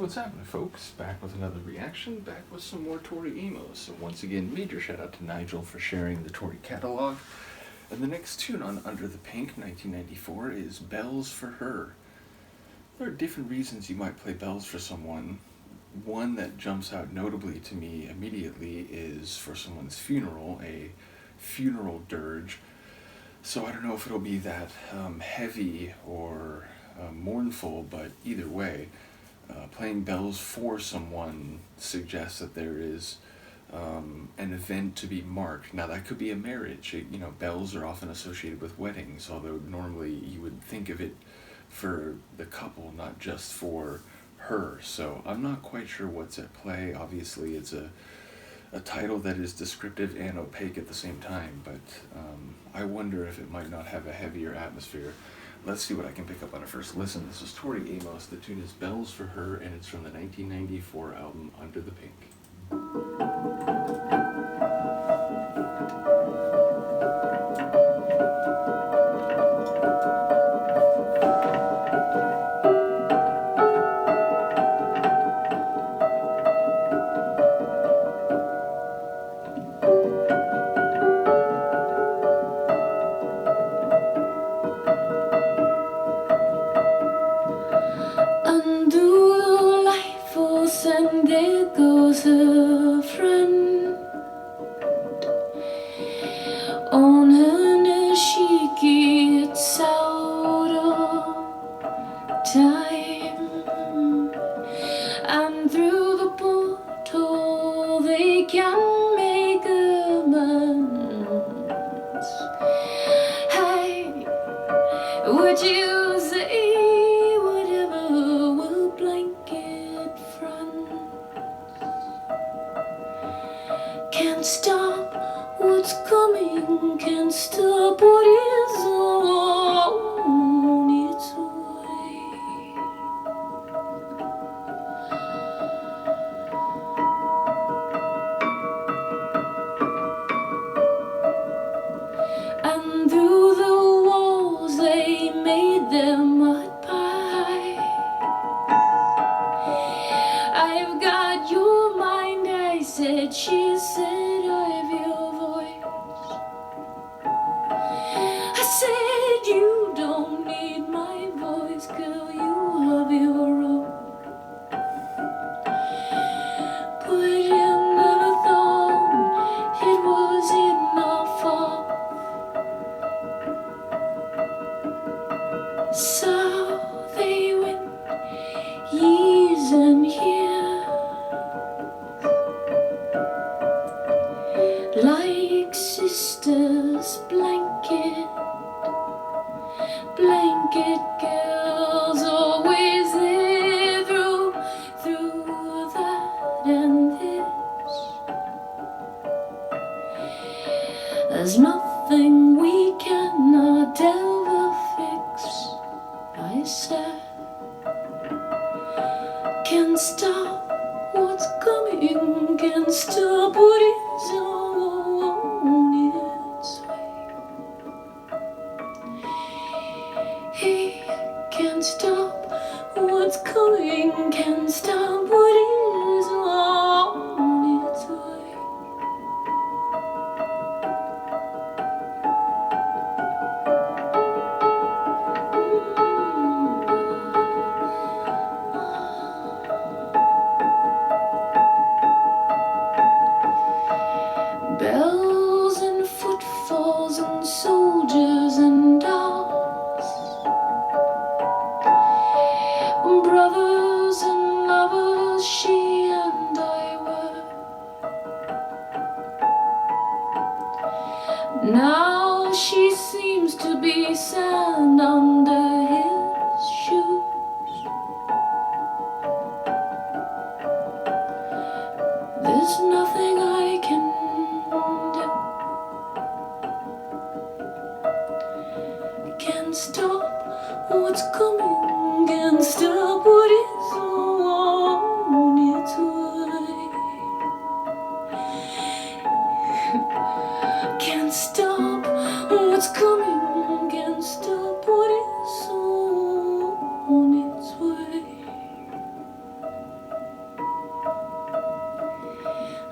What's happening, folks? Back with another reaction, back with some more Tori Amos. So once again, major shout out to Nigel for sharing the Tori catalog. And the next tune on Under the Pink, 1994, is Bells for Her. There are different reasons you might play bells for someone. One that jumps out notably to me immediately is for someone's funeral, a funeral dirge. So I don't know if it'll be that heavy or mournful, but either way, playing bells for someone suggests that there is an event to be marked. Now that could be a marriage. Bells are often associated with weddings, although normally you would think of it for the couple, not just for her. So I'm not quite sure what's at play. Obviously it's a title that is descriptive and opaque at the same time, but I wonder if it might not have a heavier atmosphere. Let's see what I can pick up on a first listen. This is Tori Amos. The tune is Bells for Her, and it's from the 1994 album Under the Pink. And there goes a friend. On her knees she gets out of time, and through the portal they can make amends. Hey, would you say whatever will blanket friends? Can't stop what's coming, can't stop what is on its way. And through the walls they made their mud pie. I've got your mind, I said, she said, I've your voice. I said, you don't need my voice, girl, you have your own. But you never thought it was enough of. So they went years and years, like sisters, blanket girls, always there through that and this. There's nothing we cannot ever fix, I said. Can't stop what's coming, can't stop what is on its way. He can't stop what's coming, can't stop what is on its way. Bells and footfalls and soldiers and dolls, brothers and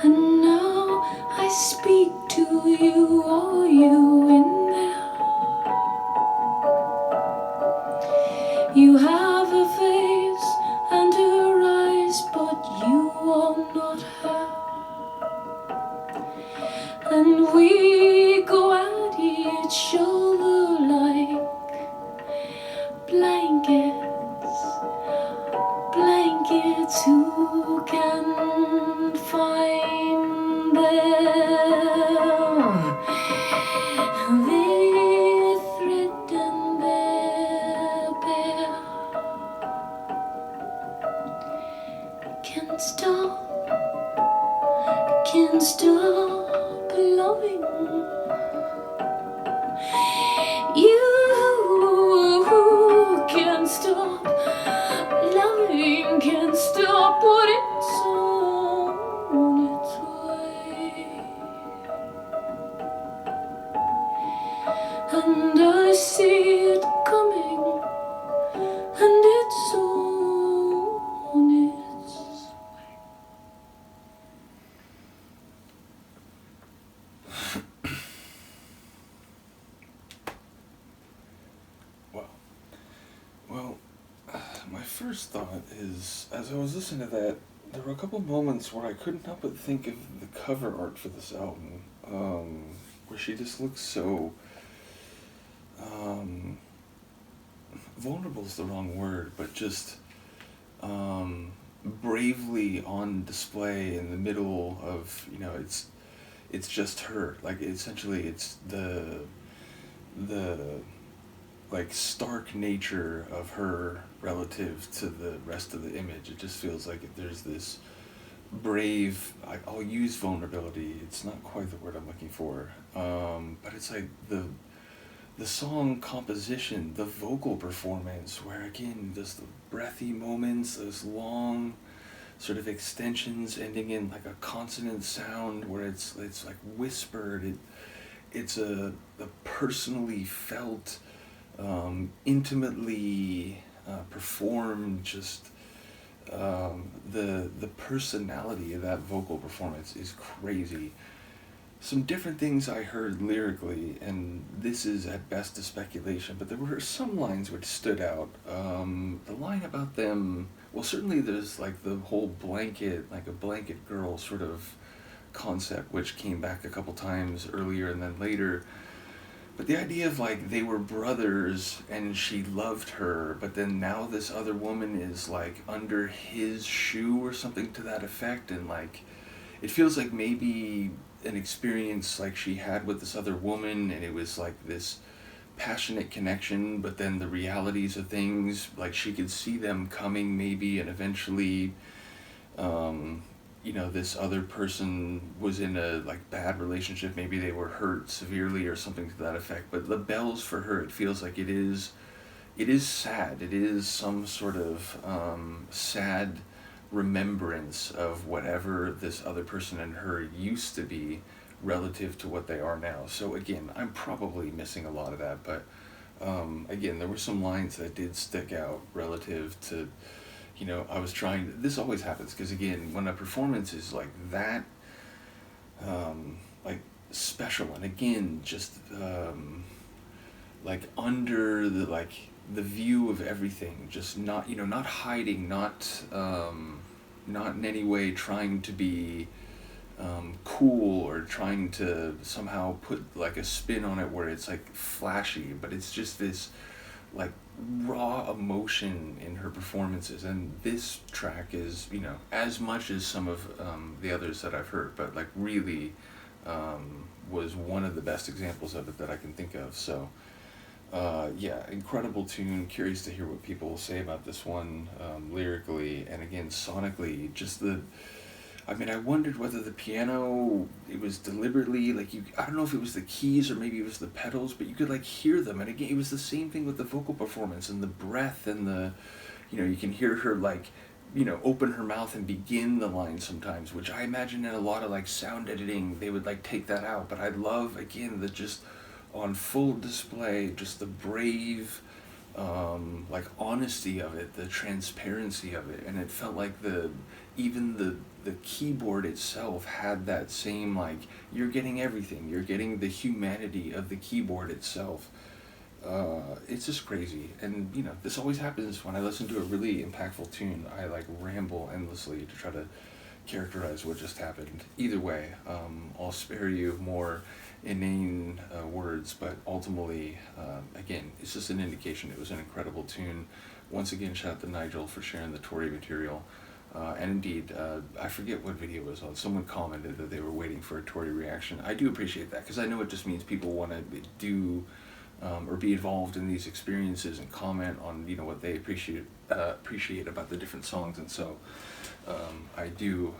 And now I speak to you, are you in there? You have a face and her eyes, but you are not her. And we go at each other like blankets, blankets. Who can find them? They thread and their pair can't stop loving you. Can't stop loving, can't stop what it's on its way. And I see it coming, and it's on its way. Well, my first thought is, as I was listening to that, there were a couple moments where I couldn't help but think of the cover art for this album, where she just looks so, vulnerable is the wrong word, but just, bravely on display in the middle of, it's just her. Like, essentially, it's the like stark nature of her relative to the rest of the image. It just feels like there's this brave. I'll use vulnerability. It's not quite the word I'm looking for, but it's like the song composition, the vocal performance, where again, just the breathy moments, those long sort of extensions ending in like a consonant sound where it's like whispered. It's a personally felt, intimately performed. Just the personality of that vocal performance is crazy. Some different things I heard lyrically, and this is at best a speculation, but there were some lines which stood out. The line about them, well, certainly there's like the whole blanket, like a blanket girl sort of concept, which came back a couple times earlier and then later. But the idea of like they were brothers and she loved her, but then now this other woman is like under his shoe or something to that effect, and like it feels like maybe an experience like she had with this other woman, and it was like this passionate connection, but then the realities of things, like she could see them coming maybe, and eventually this other person was in a like bad relationship, maybe they were hurt severely or something to that effect. But the bells for her, it feels like it is sad. It is some sort of sad remembrance of whatever this other person and her used to be relative to what they are now. So again, I'm probably missing a lot of that, but again, there were some lines that did stick out relative to, I was trying, this always happens, because again, when a performance is like that, like special, and again, just like under the view of everything, just not, not hiding, not in any way trying to be cool or trying to somehow put like a spin on it where it's like flashy, but it's just this like raw emotion in her performances. And this track is, as much as some of the others that I've heard, but like really was one of the best examples of it that I can think of. So yeah, incredible tune. Curious to hear what people say about this one, lyrically, and again sonically. Just I wondered whether the piano, it was deliberately, like, I don't know if it was the keys or maybe it was the pedals, but you could, like, hear them. And again, it was the same thing with the vocal performance and the breath and you can hear her, like, open her mouth and begin the line sometimes, which I imagine in a lot of, like, sound editing, they would, like, take that out. But I love, again, the just on full display, just the brave, like honesty of it, the transparency of it, and it felt like the keyboard itself had that same, like, you're getting everything, you're getting the humanity of the keyboard itself. It's just crazy, and you know, this always happens when I listen to a really impactful tune. I like ramble endlessly to try to characterize what just happened. Either way, I'll spare you more inane words, but ultimately, again, it's just an indication it was an incredible tune. Once again, shout out to Nigel for sharing the Tori material. And indeed, I forget what video it was on. Someone commented that they were waiting for a Tori reaction. I do appreciate that, because I know it just means people want to do or be involved in these experiences and comment on, you know, what they appreciate about the different songs. And so I do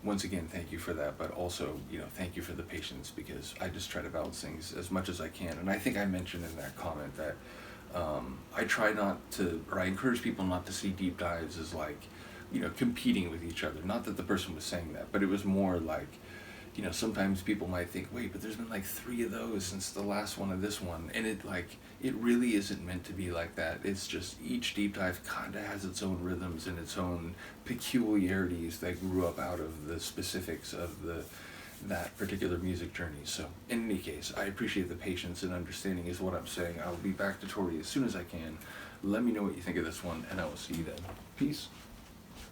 once again thank you for that, but also, you know, thank you for the patience, because I just try to balance things as much as I can. And I think I mentioned in that comment that I try not to, or I encourage people not to see deep dives as like, you know, competing with each other. Not that the person was saying that, but it was more like, you know, sometimes people might think, wait, but there's been like 3 of those since the last one of this one. And it really isn't meant to be like that. It's just each deep dive kind of has its own rhythms and its own peculiarities that grew up out of the specifics of that particular music journey. So in any case, I appreciate the patience and understanding is what I'm saying. I'll be back to Tori as soon as I can. Let me know what you think of this one, and I will see you then. Peace.